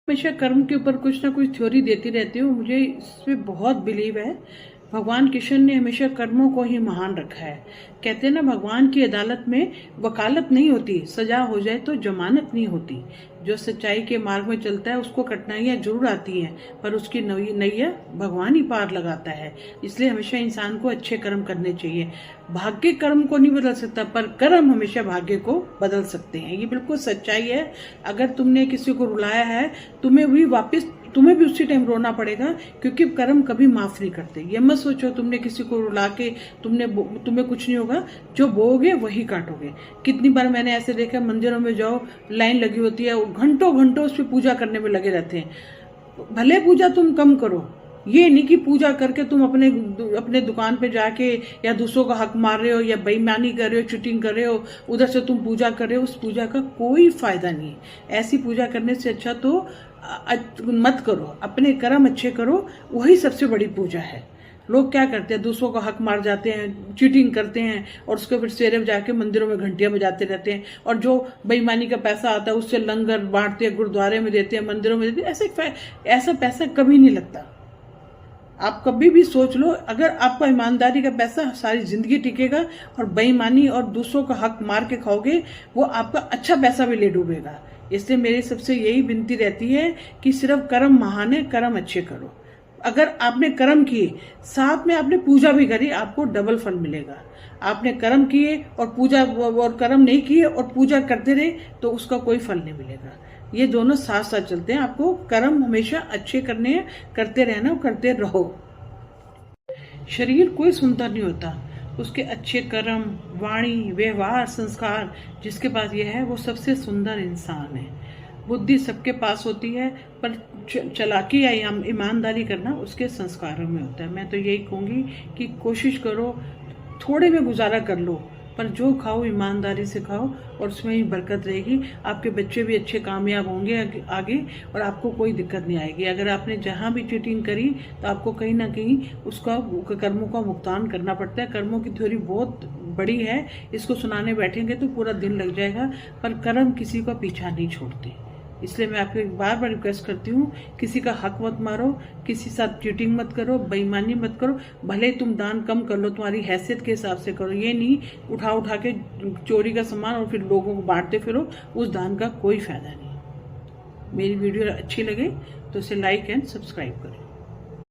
हमेशा कर्म के ऊपर कुछ ना कुछ थ्योरी देती रहती हूँ। मुझे इसमें बहुत बिलीव है। भगवान कृष्ण ने हमेशा कर्मों को ही महान रखा है। कहते हैं ना, भगवान की अदालत में वकालत नहीं होती, सजा हो जाए तो जमानत नहीं होती। जो सच्चाई के मार्ग में चलता है उसको कठिनाइयां जरूर आती हैं, पर उसकी नैया भगवान ही पार लगाता है। इसलिए हमेशा इंसान को अच्छे कर्म करने चाहिए। भाग्य कर्म को नहीं बदल सकता, पर कर्म हमेशा भाग्य को बदल सकते हैं। ये बिल्कुल सच्चाई है। अगर तुमने किसी को रुलाया है, तुम्हें भी उसी टाइम रोना पड़ेगा, क्योंकि कर्म कभी माफ नहीं करते। ये मत सोचो तुमने किसी को रुला के तुम्हें कुछ नहीं होगा। जो बोओगे वही काटोगे। कितनी बार मैंने ऐसे देखा, मंदिरों में जाओ, लाइन लगी होती है, घंटों घंटों उस पर पूजा करने में लगे रहते हैं। भले पूजा तुम कम करो, ये नहीं कि पूजा करके तुम अपने दुकान पे जाके या दूसरों का हक मार रहे हो या बेईमानी कर रहे हो, चीटिंग कर रहे हो, उधर से तुम पूजा कर रहे हो। उस पूजा का कोई फायदा नहीं है। ऐसी पूजा करने से अच्छा तो मत करो। अपने कर्म अच्छे करो, वही सबसे बड़ी पूजा है। लोग क्या करते हैं, दूसरों का हक मार जाते हैं, चीटिंग करते हैं, और उसके फिर सवेरे जाके मंदिरों में घंटियां बजाते रहते हैं। और जो बेईमानी का पैसा आता है उससे लंगर बांटते हैं, गुरुद्वारे में देते हैं, मंदिरों में देते हैं। ऐसा पैसा कभी नहीं लगता। आप कभी भी सोच लो, अगर आपका ईमानदारी का पैसा सारी जिंदगी टिकेगा, और बेईमानी और दूसरों का हक मार के खाओगे, वो आपका अच्छा पैसा भी ले डूबेगा। इसलिए मेरी सबसे यही विनती रहती है कि सिर्फ कर्म महान है, कर्म अच्छे करो। अगर आपने कर्म किए, साथ में आपने पूजा भी करी, आपको डबल फल मिलेगा। आपने कर्म किए और पूजा, और कर्म नहीं किए और पूजा करते रहे, तो उसका कोई फल नहीं मिलेगा। ये दोनों साथ साथ चलते हैं। आपको कर्म हमेशा अच्छे करने हैं, करते रहना, करते रहो। शरीर कोई सुनता नहीं होता, उसके अच्छे कर्म, वाणी, व्यवहार, संस्कार जिसके पास ये है, वो सबसे सुंदर इंसान है। बुद्धि सबके पास होती है, पर चालाकी या ईमानदारी करना उसके संस्कारों में होता है। मैं तो यही कहूँगी कि कोशिश करो, थोड़े में गुजारा कर लो, पर जो खाओ ईमानदारी से खाओ, और उसमें ही बरकत रहेगी। आपके बच्चे भी अच्छे कामयाब होंगे आगे, और आपको कोई दिक्कत नहीं आएगी। अगर आपने जहाँ भी चीटिंग करी, तो आपको कहीं ना कहीं उसका कर्मों का भुगतान करना पड़ता है। कर्मों की थ्योरी बहुत बड़ी है, इसको सुनाने बैठेंगे तो पूरा दिन लग जाएगा, पर कर्म किसी का पीछा नहीं छोड़ते। इसलिए मैं आपको बार बार रिक्वेस्ट करती हूँ, किसी का हक मत मारो, किसी साथ चीटिंग मत करो, बेईमानी मत करो। भले तुम दान कम कर लो, तुम्हारी हैसियत के हिसाब से करो। ये नहीं उठा के चोरी का सामान और फिर लोगों को बांटते फिरो, उस दान का कोई फायदा नहीं। मेरी वीडियो अच्छी लगे तो इसे लाइक एंड सब्सक्राइब करें।